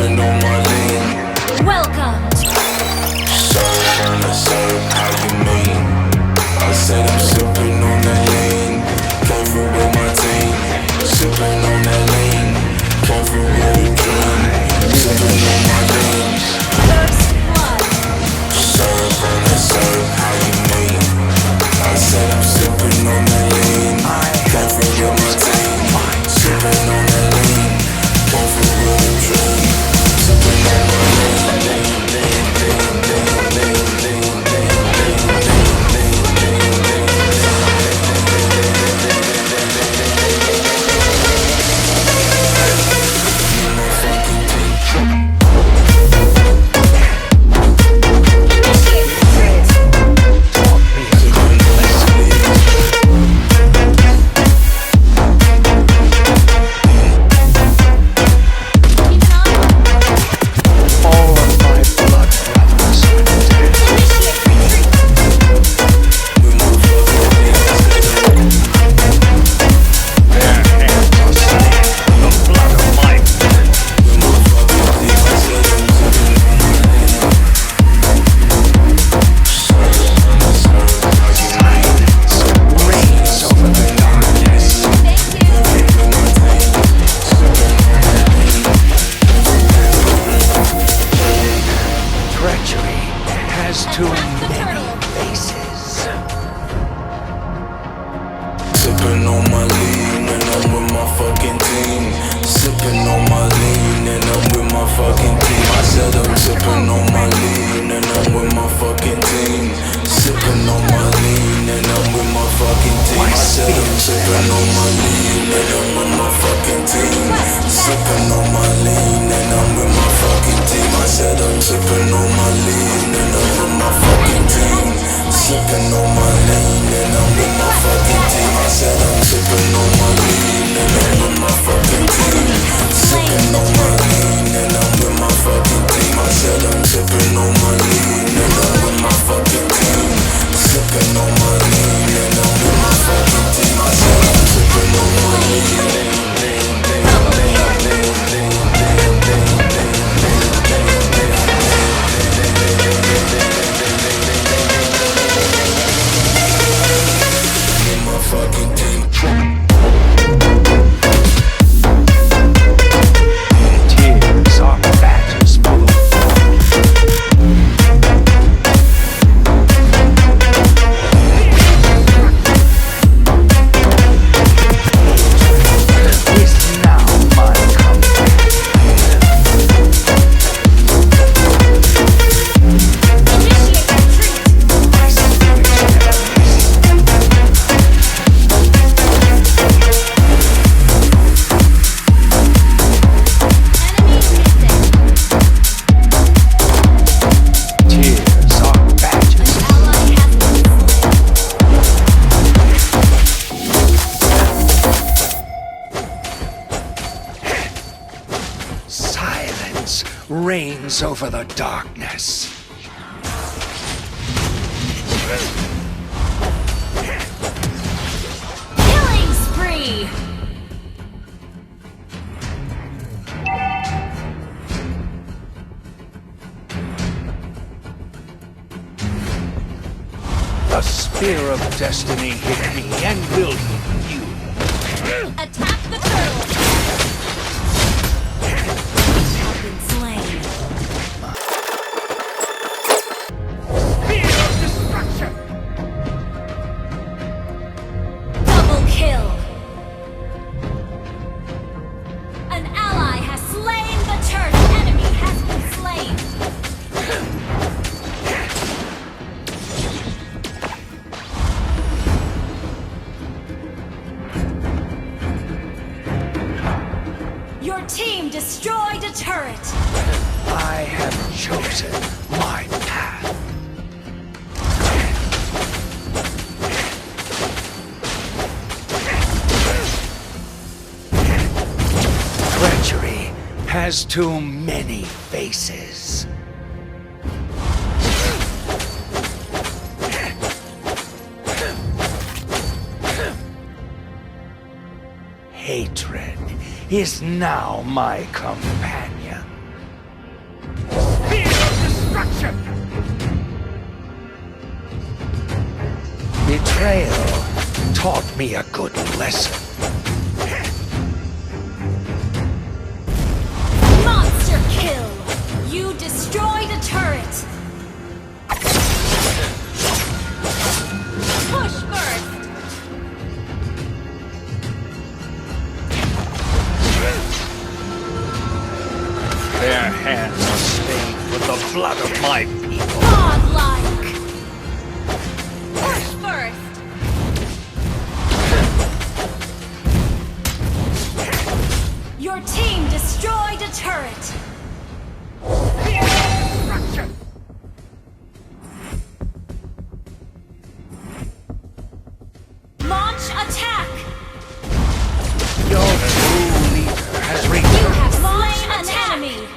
sipping on my lean. Welcome. Serve on the serve, how you mean? I said I'm sipping on that lean. Came through with my team. Sipping on that lean. Came through with a dream. Sipping on my lean. First blood. Serve on the serve, how you mean? I said I'm sipping on that lean. Came through with my team. Sipping on that lean. Came through with a dream. Sipping on my lean. Too many faces. Sipping on my lean and I'm with my fucking team. Sipping on my lean and I'm with my fucking team. I said I'm sipping on my lean and I'm with my fucking team. Sipping on my lean and I'm with my fucking team. I said I'm sipping on my lean and I'm with my fucking team. Sipping on my lean and I'm with my fucking team. I said I'm sipping on my lean and I'm with my fucking team. Sipping on my lean and I'm with my fucking team. I said I'm sipping on my lean and I'm with my fucking team. Sipping on my lean and I'm with my fucking team. I said I'm sipping on my lean and I'm with my fucking team. Sipping on my lean and I'm with my fucking team. I said I'm sipping on my lean. Fucking team. Tears are badges, is now my reigns over the darkness. Killing spree. The spear of destiny hit me and will hit you. Attack the turtle. Have been slain. Spear of destruction! Double kill. An ally has slain the turtle. Enemy has been slain. Your team destroyed a turret. I have chosen my path. Treachery has too many faces. Hatred is now my companion. Betrayal taught me a good lesson. Monster kill! You destroyed a turret! Push first! Their hands are stained with the blood of my people. Godlike! Push first! Your team destroyed a turret! Launch attack! Your true leader has You returned. have slain an enemy!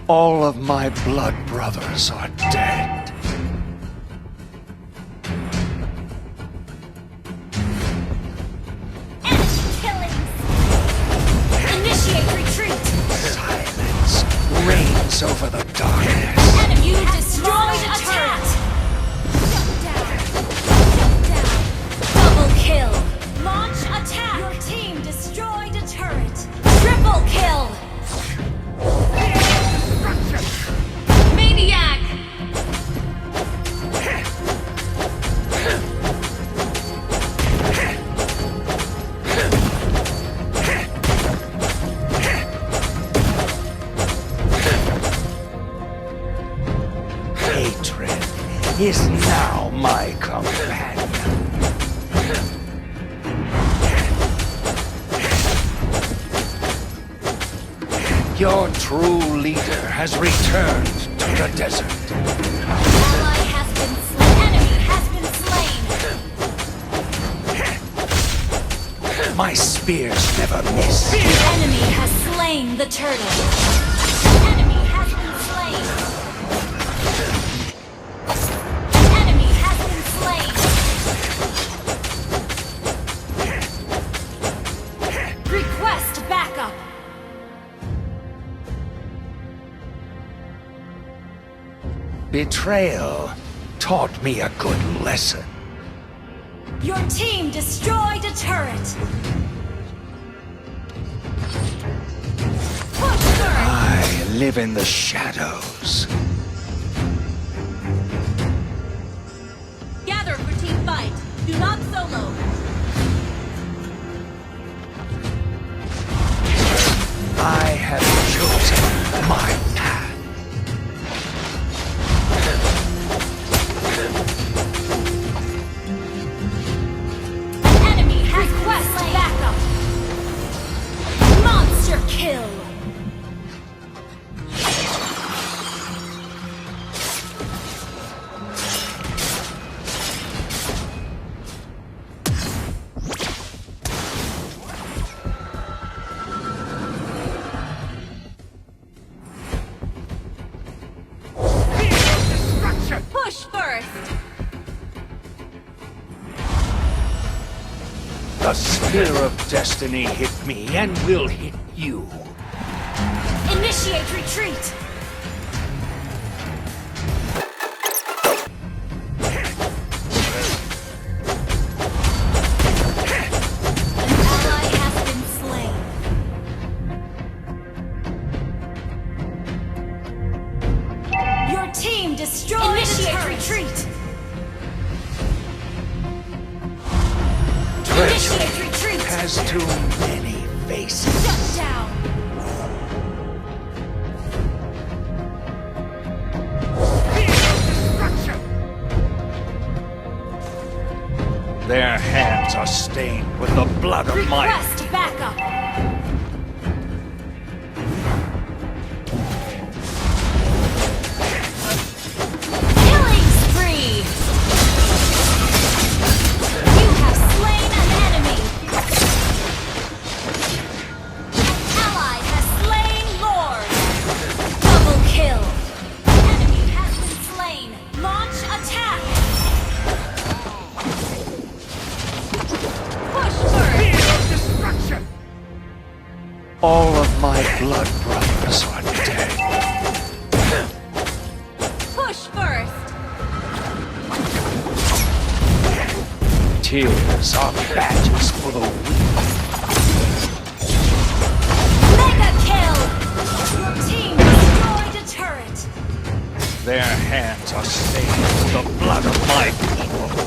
All of my blood brothers are dead. Enemy killings! Initiate retreat! Silence reigns over the darkness. Enemy you destroyed a turret! Shut down! Shut down! Double kill! Launch attack! Your team destroyed a turret! Triple kill! Maniac! Hatred is now my companion. Your true leader has returned to the desert. Ally has been slain. Enemy has been slain. My spears never miss. The enemy has slain the turtle. Enemy has been slain. Enemy has been slain. Request backup. Betrayal taught me a good lesson. Your team destroyed a turret. Push first. I live in the shadows. Gather for team fight. Do not solo. I have chosen my path. Enemy has request backup. Monster kill. Push first. The spear of destiny hit me and will hit you. Initiate retreat. An ally has been slain. Your team destroyed. Initiate retreat. Treachery Initiate retreat. has too many faces. Shut down. Their hands are stained with the blood of my... Request backup. Killing spree. You have slain an enemy. An ally has slain Lord. Double kill. Enemy has been slain. Launch attack. Push first. blood brothers are dead. Push first. Tears are badges for the weak. Mega kill! Your team destroyed a turret. Their hands are stained with the blood of my people.